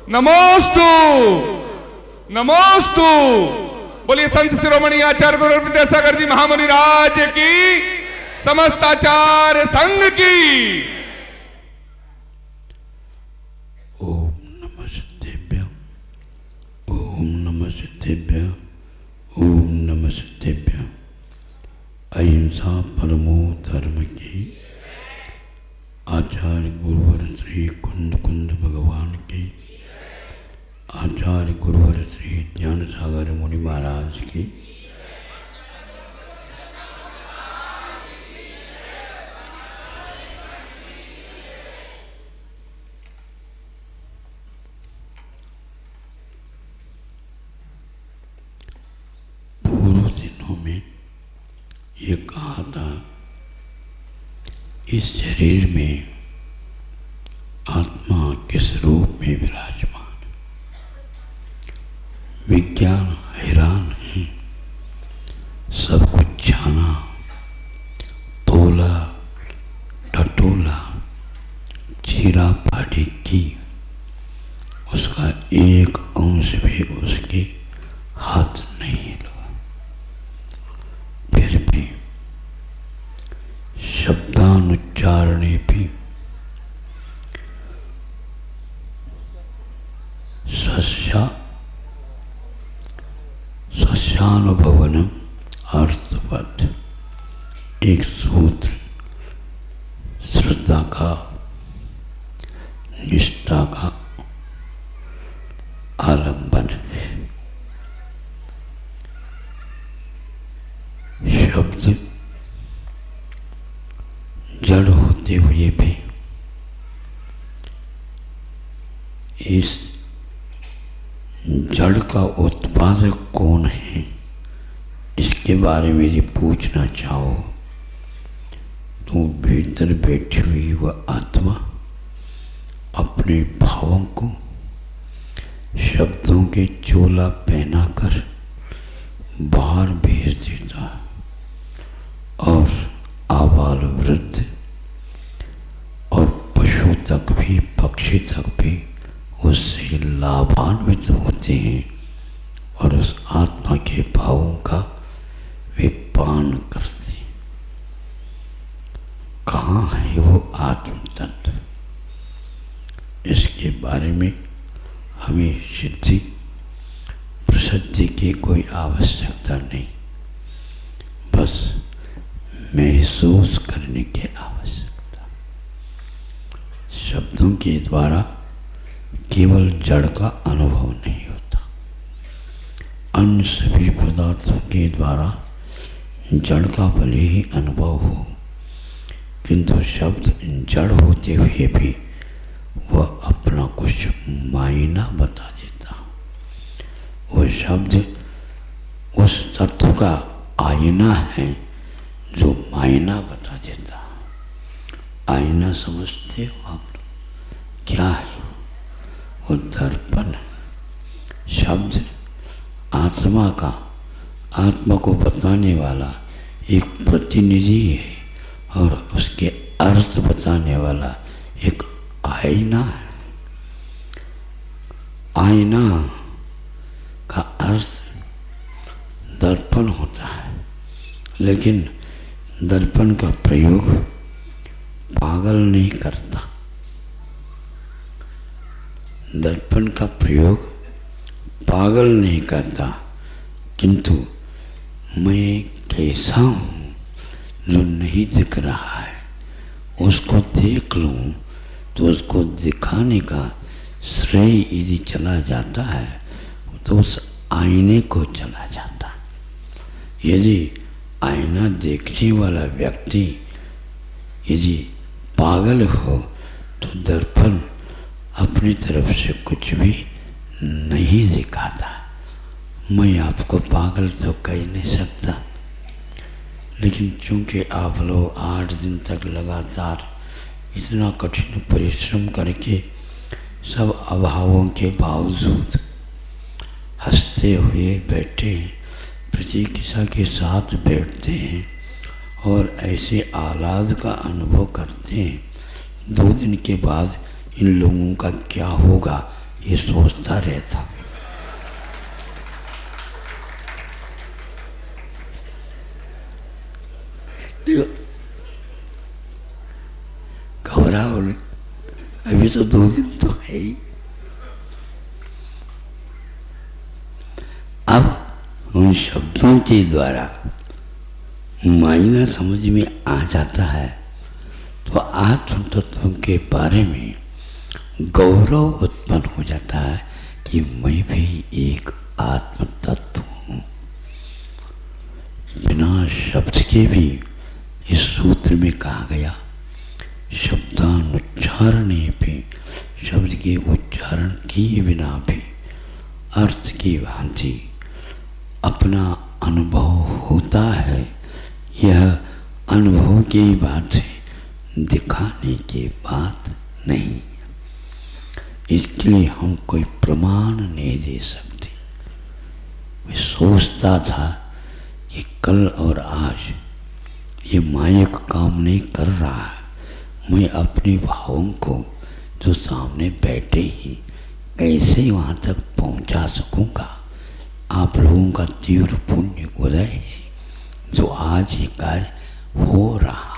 नमोस्तु नमोस्तु। बोलिए संत शिरोमणि आचार्य गुरु विद्यासागर जी महामुनि राज की, समस्त आचार्य संघ की। ओम नमः सिद्धेभ्य, ओम नमः सिद्धेभ्य, ओम नमः सिद्धेभ्य। अहिंसा परमो धर्म की। आचार्य गुरुवर श्री कुंद कुंद भगवान की, आचार्य गुरुवर श्री ज्ञान सागर मुनि महाराज की। पूर्व दिनों में ये कहा था, इस शरीर में आत्मा किस रूप में विराजमान। विज्ञान हैरान है, सब कुछ जाना, तोला टटोला, चीरा फाड़ी की, उसका एक अंश भी उसके हाथ नहीं लगा। फिर भी शब्दानुच्चारणे भी सस्यानुभवनम अर्थवत एक सूत्र श्रद्धा का, निष्ठा का आलंबन है। शब्द जड़ होते हुए भी इस जड़ का उत्पादक कौन है, इसके बारे में यदि पूछना चाहो तो भीतर बैठी हुई वह आत्मा अपने भावों को शब्दों के चोला पहनाकर बाहर भेज देता है और आबाल वृद्ध और पशु तक भी, पक्षी तक भी उससे लाभान्वित होते हैं और उस आत्मा के भावों का वे पान करते हैं। कहाँ है वो आत्म तत्व, इसके बारे में हमें सिद्धि प्रसिद्धि की कोई आवश्यकता नहीं, बस महसूस करने की आवश्यकता। शब्दों के द्वारा केवल जड़ का अनुभव नहीं होता, अन्य सभी पदार्थों के द्वारा जड़ का भले ही अनुभव हो, किंतु शब्द जड़ होते हुए भी वह अपना कुछ मायना बता देता। वह शब्द उस तत्व का आईना है जो मायना बता देता। आईना समझते हो आप? क्या है वो? दर्पण। शब्द आत्मा का, आत्मा को बताने वाला एक प्रतिनिधि है और उसके अर्थ बताने वाला एक आईना है। आईना का अर्थ दर्पण होता है, लेकिन दर्पण का प्रयोग पागल नहीं करता। दर्पण का प्रयोग पागल नहीं करता, किंतु मैं कैसा हूँ जो नहीं दिख रहा है, उसको देख लूँ तो उसको दिखाने का श्रेय यदि चला जाता है तो उस आईने को चला जाता। यदि आईना देखने वाला व्यक्ति यदि पागल हो तो दर्पण अपनी तरफ से कुछ भी नहीं दिखाता। मैं आपको पागल तो कह नहीं सकता, लेकिन चूंकि आप लोग 8 दिन तक लगातार इतना कठिन परिश्रम करके सब अभावों के बावजूद हंसते हुए बैठे हैं, प्रतीक्षा के साथ बैठते हैं और ऐसे आह्लाद का अनुभव करते हैं, 2 दिन के बाद इन लोगों का क्या होगा ये सोचता रहता। घबरा बोले अभी तो 2 दिन तो है ही। अब उन शब्दों के द्वारा मायना समझ में आ जाता है तो आत्म तत्व के बारे में गौरव उत्पन्न हो जाता है कि मैं भी एक आत्म तत्व हूँ। बिना शब्द के भी इस सूत्र में कहा गया, शब्दानुच्चारण पे, शब्द के उच्चारण किए बिना भी अर्थ की भांति अपना अनुभव होता है। यह अनुभव की बात है, दिखाने की बात नहीं। इसके लिए हम कोई प्रमाण नहीं दे सकते। मैं सोचता था कि कल और आज ये माइक काम नहीं कर रहा है, मैं अपने भावों को जो सामने बैठे ही कैसे वहाँ तक पहुँचा सकूँगा। आप लोगों का तीव्र पुण्य उदय है जो आज ये कार्य हो रहा।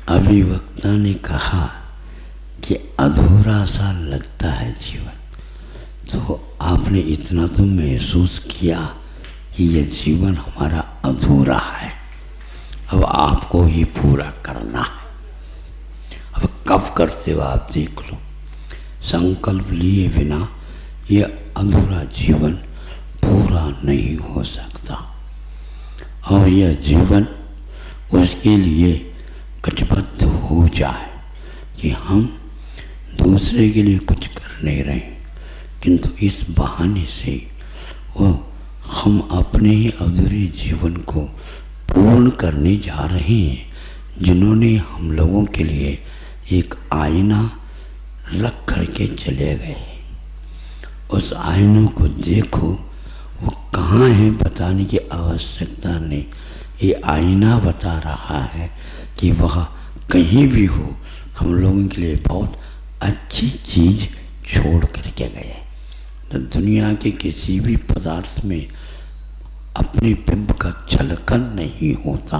अभी वक्ता ने कहा कि अधूरा सा लगता है जीवन, तो आपने इतना तो महसूस किया कि ये जीवन हमारा अधूरा है, अब आपको ही पूरा करना है। अब कब करते हो आप देख लो। संकल्प लिए बिना ये अधूरा जीवन पूरा नहीं हो सकता, और यह जीवन उसके लिए कटिबद्ध हो जाए कि हम दूसरे के लिए कुछ कर नहीं रहे, किंतु इस बहाने से वो हम अपने ही अधूरे जीवन को पूर्ण करने जा रहे हैं। जिन्होंने हम लोगों के लिए एक आईना रख करके चले गए, उस आईनों को देखो, वो कहाँ है बताने की आवश्यकता नहीं। ये आईना बता रहा है कि वह कहीं भी हो, हम लोगों के लिए बहुत अच्छी चीज़ छोड़ करके गए। तो दुनिया के किसी भी पदार्थ में अपने बिंब का झलकन नहीं होता,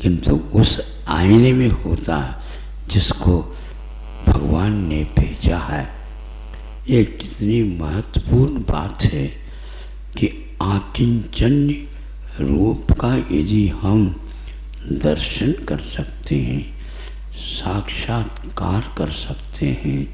किंतु उस आईने में होता है जिसको भगवान ने भेजा है। ये कितनी महत्वपूर्ण बात है कि आकिंचन्य रूप का यदि हम दर्शन कर सकते हैं, साक्षात्कार कर सकते हैं,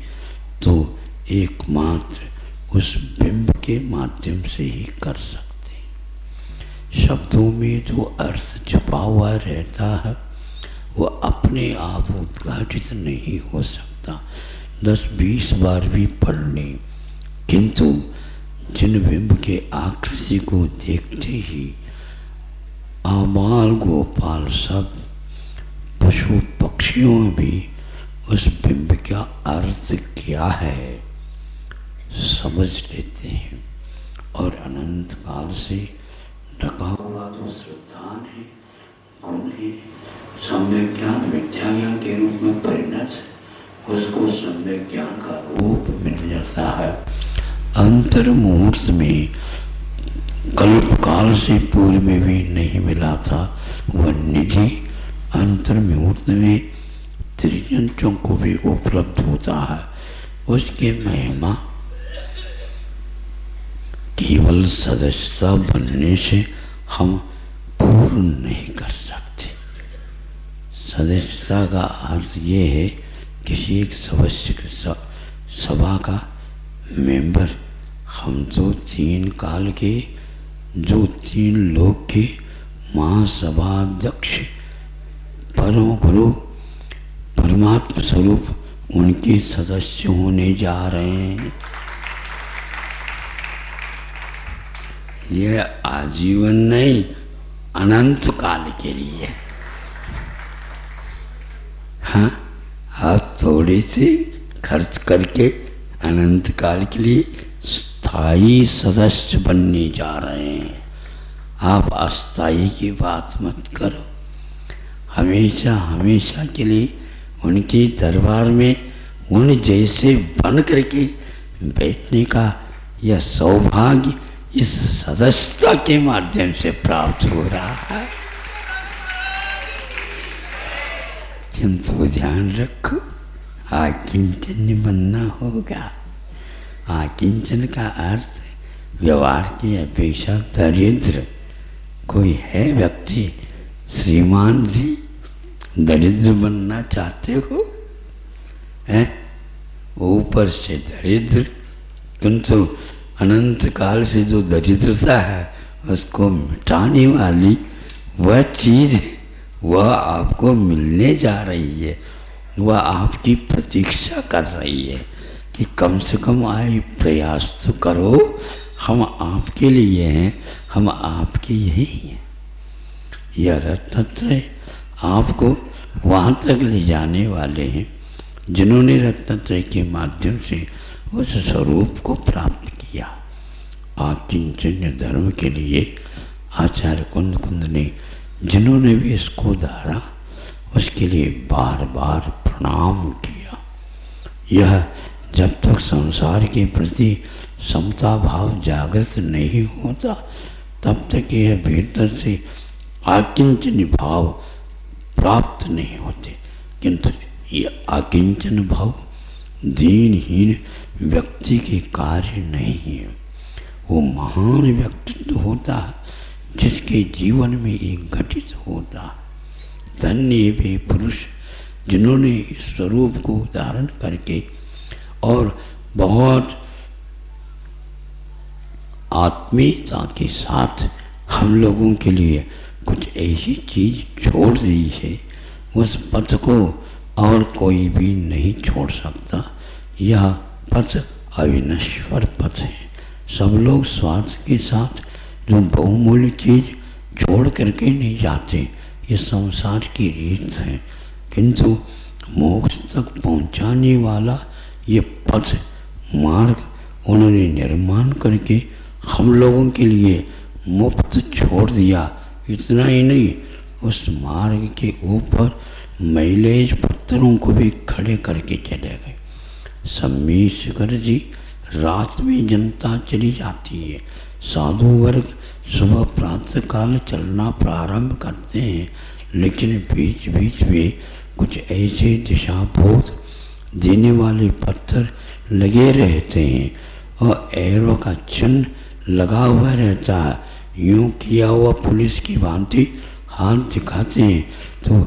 तो एकमात्र उस बिंब के माध्यम से ही कर सकते हैं। शब्दों में जो अर्थ छुपा हुआ रहता है वो अपने आप उद्घाटित नहीं हो सकता। 10-20 बार भी पढ़ लें, किंतु जिन बिंब के आकृति को देखते ही आबाल गोपाल सब पशु पक्षियों में भी उस बिंब का अर्थ क्या है समझ लेते हैं, और अनंत काल से ढका हुआ जो श्रद्धान है, गुण है, सम्यक ज्ञान मिथ्या ज्ञान के रूप में परिणत है, उसको सम्यक ज्ञान का रूप मिल जाता है। अंतर मुहूर्त में कल्प काल से पूर्व में भी नहीं मिला था, वह निधि अंतर मुहूर्त में त्रिजंतों को भी उपलब्ध होता है। उसके महिमा केवल सदस्यता बनने से हम पूर्ण नहीं कर सकते। सदस्यता का अर्थ ये है किसी एक सदस्य सभा का मेंबर। हम तो 3 काल के, जो 3 लोक के महासभाध्यक्ष परम गुरु परमात्मा स्वरूप उनके सदस्य होने जा रहे हैं। यह आजीवन नहीं, अनंत काल के लिए। हाँ, आप थोड़े से खर्च करके अनंत काल के लिए स्थायी सदस्य बनने जा रहे हैं। आप अस्थायी की बात मत करो। हमेशा हमेशा के लिए उनके दरबार में उन जैसे बन करके बैठने का यह सौभाग्य इस सदस्यता के माध्यम से प्राप्त हो रहा है। किंतु ध्यान रखो, आकिंचन बनना होगा। आकिंचन का अर्थ व्यवहार की अपेक्षा दरिद्र। कोई है व्यक्ति, श्रीमान जी दरिद्र बनना चाहते हो? हैं? ऊपर से दरिद्र, किंतु अनंत काल से जो दरिद्रता है उसको मिटाने वाली वह चीज़ वह आपको मिलने जा रही है। वह आपकी प्रतीक्षा कर रही है कि कम से कम आए प्रयास तो करो, हम आपके लिए हैं, हम आपके यही हैं। यह रत्नत्रय आपको वहाँ तक ले जाने वाले हैं जिन्होंने रत्नत्रय के माध्यम से उस स्वरूप को प्राप्त किया। आकिंचन्य धर्म के लिए आचार्य कुंद कुंद ने जिन्होंने भी इसको धारा उसके लिए बार बार प्रणाम किया। यह जब तक संसार के प्रति समता भाव जागृत नहीं होता तब तक यह भीतर से आकिंचन भाव प्राप्त नहीं होते। किंतु ये आकिंचन भाव दीनहीन व्यक्ति के कार्य नहीं है। वो महान व्यक्तित्व होता है जिसके जीवन में एक घटित होता है। धन्य वे पुरुष जिन्होंने इस स्वरूप को धारण करके और बहुत आत्मीयता के साथ हम लोगों के लिए कुछ ऐसी चीज छोड़ दी है, उस पथ को और कोई भी नहीं छोड़ सकता। यह पथ अविनश्वर पथ है। सब लोग स्वार्थ के साथ जो बहुमूल्य चीज छोड़ करके नहीं जाते, ये संसार की रीत है। किंतु मोक्ष तक पहुंचाने वाला ये पथ मार्ग उन्होंने निर्माण करके हम लोगों के लिए मुफ्त छोड़ दिया। इतना ही नहीं, उस मार्ग के ऊपर मैलेज पत्थरों को भी खड़े करके चले गए। सम्मीश्वर जी रात में जनता चली जाती है। साधु वर्ग सुबह प्रातः काल चलना प्रारंभ करते हैं, लेकिन बीच बीच में कुछ ऐसे दिशाबोध देने वाले पत्थर लगे रहते हैं और एरो का चिन्ह लगा हुआ रहता है। यूँ किया हुआ पुलिस की भांति हाथ दिखाते हैं तो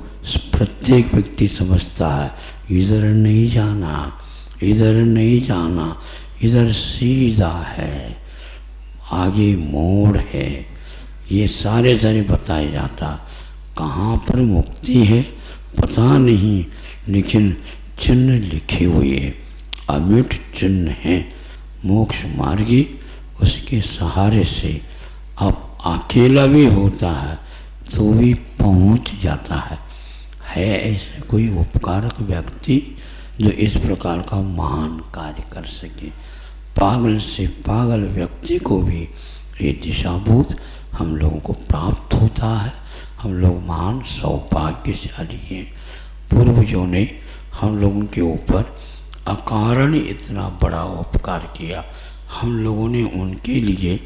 प्रत्येक व्यक्ति समझता है इधर नहीं जाना, इधर नहीं जाना, इधर सीधा है, आगे मोड़ है। ये सारे बताया जाता। कहाँ पर मुक्ति है पता नहीं, लेकिन चिन्ह लिखे हुए अमिट चिन्ह हैं। मोक्ष मार्गी उसके सहारे से अब अकेला भी होता है तो भी पहुंच जाता है ऐसे कोई उपकारक व्यक्ति जो इस प्रकार का महान कार्य कर सके। पागल से पागल व्यक्ति को भी ये दिशाभूत हम लोगों को प्राप्त होता है। हम लोग महान सौभाग्यशाली हैं। पूर्वजों ने हम लोगों के ऊपर अकारण इतना बड़ा उपकार किया। हम लोगों ने उनके लिए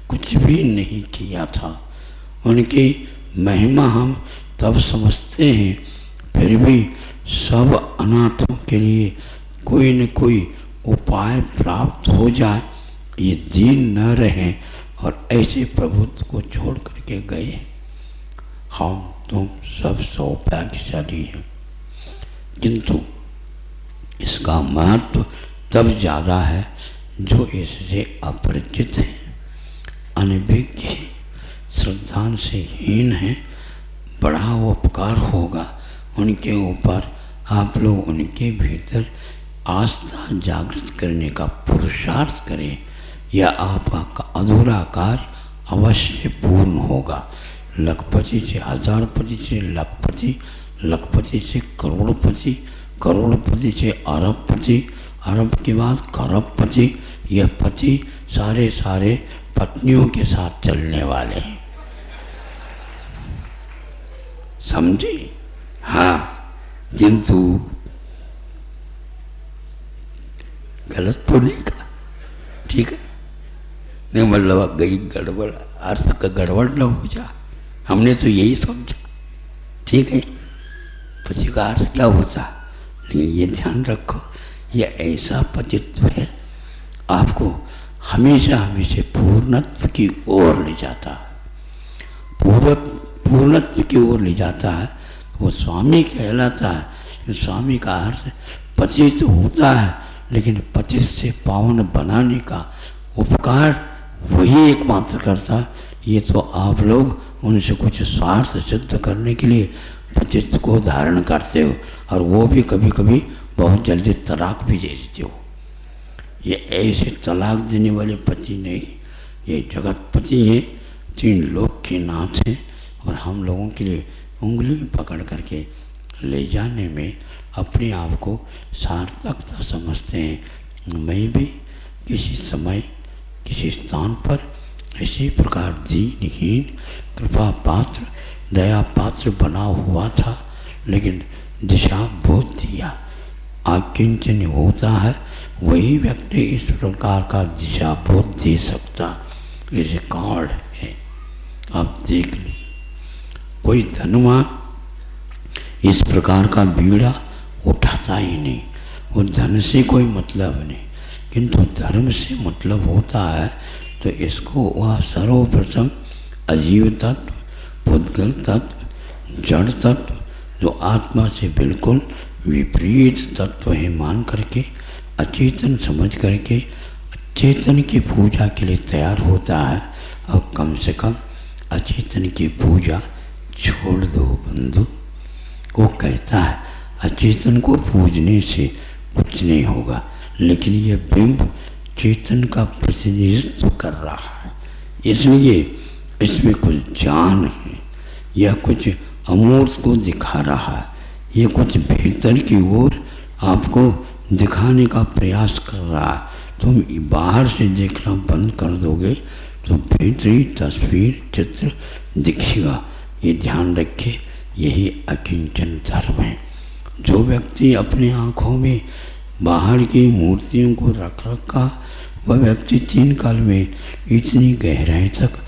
कुछ भी नहीं किया था। उनकी महिमा हम तब समझते हैं, फिर भी सब अनाथों के लिए कोई न कोई उपाय प्राप्त हो जाए, ये दीन न रहें और ऐसे प्रभुत्व को छोड़ करके गए। हम तुम सब सौभाग्यशाली हैं। किंतु इसका महत्व तब ज़्यादा है जो इससे अपरिचित है, अनभिज्ञ है, श्रद्धा से हीन है। बड़ा उपकार होगा उनके ऊपर। आप लोग उनके भीतर आस्था जागृत करने का पुरुषार्थ करें, या आपका अधूरा कार्य अवश्य पूर्ण होगा। लखपति से हजारपति से लखपति, लखपति से करोड़पति, करोड़पति से अरबपति, अरब के बाद खरबपति। यह पति सारे पत्नियों के साथ चलने वाले हैं, समझे? हाँ, किंतु गलत तो नहीं कहा, ठीक है, नहीं मतलब गई गड़बड़, अर्थ का गड़बड़ न हो जा, हमने तो यही समझा, ठीक है। पति का अर्थ क्या होता, लेकिन ये ध्यान रखो, ये ऐसा पतित्व है आपको हमेशा हमेशा पूर्णत्व की ओर ले जाता है, पूर्णत्व की ओर ले जाता है। वो स्वामी कहलाता है। स्वामी का अर्थ पति तो होता है, लेकिन पति से पावन बनाने का उपकार वही एकमात्र करता है। ये तो आप लोग उनसे कुछ स्वार्थ सिद्ध करने के लिए पतित्व को धारण करते हो, और वो भी कभी कभी बहुत जल्दी तलाक भी दे देते हो। ये ऐसे तलाक देने वाले पति नहीं, ये जगतपति हैं, 3 लोक के नाथ हैं, और हम लोगों के लिए उंगली पकड़ करके ले जाने में अपने आप को सार्थकता समझते हैं। मैं भी किसी समय किसी स्थान पर इसी प्रकार दीनहीन कृपा पात्र दया पात्र बना हुआ था, लेकिन दिशा बोध दिया। आकिंचन होता है वही व्यक्ति इस प्रकार का दिशा बोध दे सकता, ये रिकॉर्ड है, आप देख लो। कोई धनवान इस प्रकार का बीड़ा उठाता ही नहीं, वो धन से कोई मतलब नहीं, किंतु धर्म से मतलब होता है। तो इसको वह सर्वप्रथम अजीव तत्व, पुद्गल तत्व, जड़ तत्व, जो आत्मा से बिल्कुल विपरीत तत्व है मान करके, अचेतन समझ करके चेतन की पूजा के लिए तैयार होता है। और कम से कम अचेतन की पूजा छोड़ दो बंधु। वो कहता है अचेतन को पूजने से कुछ नहीं होगा, लेकिन ये बिंब चेतन का प्रतिनिधित्व कर रहा है, इसलिए इसमें कुछ जान है, यह कुछ अमूर्त को दिखा रहा है, ये कुछ भीतर की ओर आपको दिखाने का प्रयास कर रहा है। तुम बाहर से देखना बंद कर दोगे तो भीतरी तस्वीर चित्र दिखेगा। ये ध्यान रखे, यही अकिंचन धर्म है। जो व्यक्ति अपने आँखों में बाहर की मूर्तियों को रख रखा, वह व्यक्ति 3 काल में इतनी गहराई तक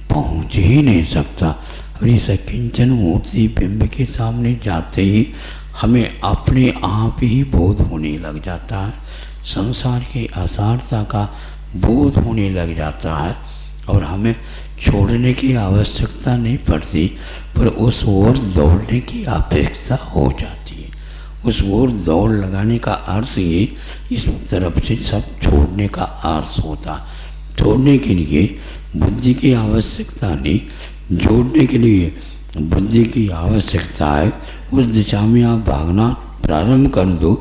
पहुँच ही नहीं सकता। और इस अकिंचन मूर्ति बिंब के सामने जाते ही हमें अपने आप ही बोध होने लग जाता है, संसार की असारता का बोध होने लग जाता है, और हमें छोड़ने की आवश्यकता नहीं पड़ती, पर उस ओर दौड़ने की अपेक्षा हो जाती है। उस ओर दौड़ लगाने का अर्थ ये इस तरफ से सब छोड़ने का अर्थ होता। छोड़ने के लिए बुद्धि की आवश्यकता नहीं, जोड़ने के लिए बुद्धि की आवश्यकता है। उस दिशा में आप भागना प्रारंभ कर दो,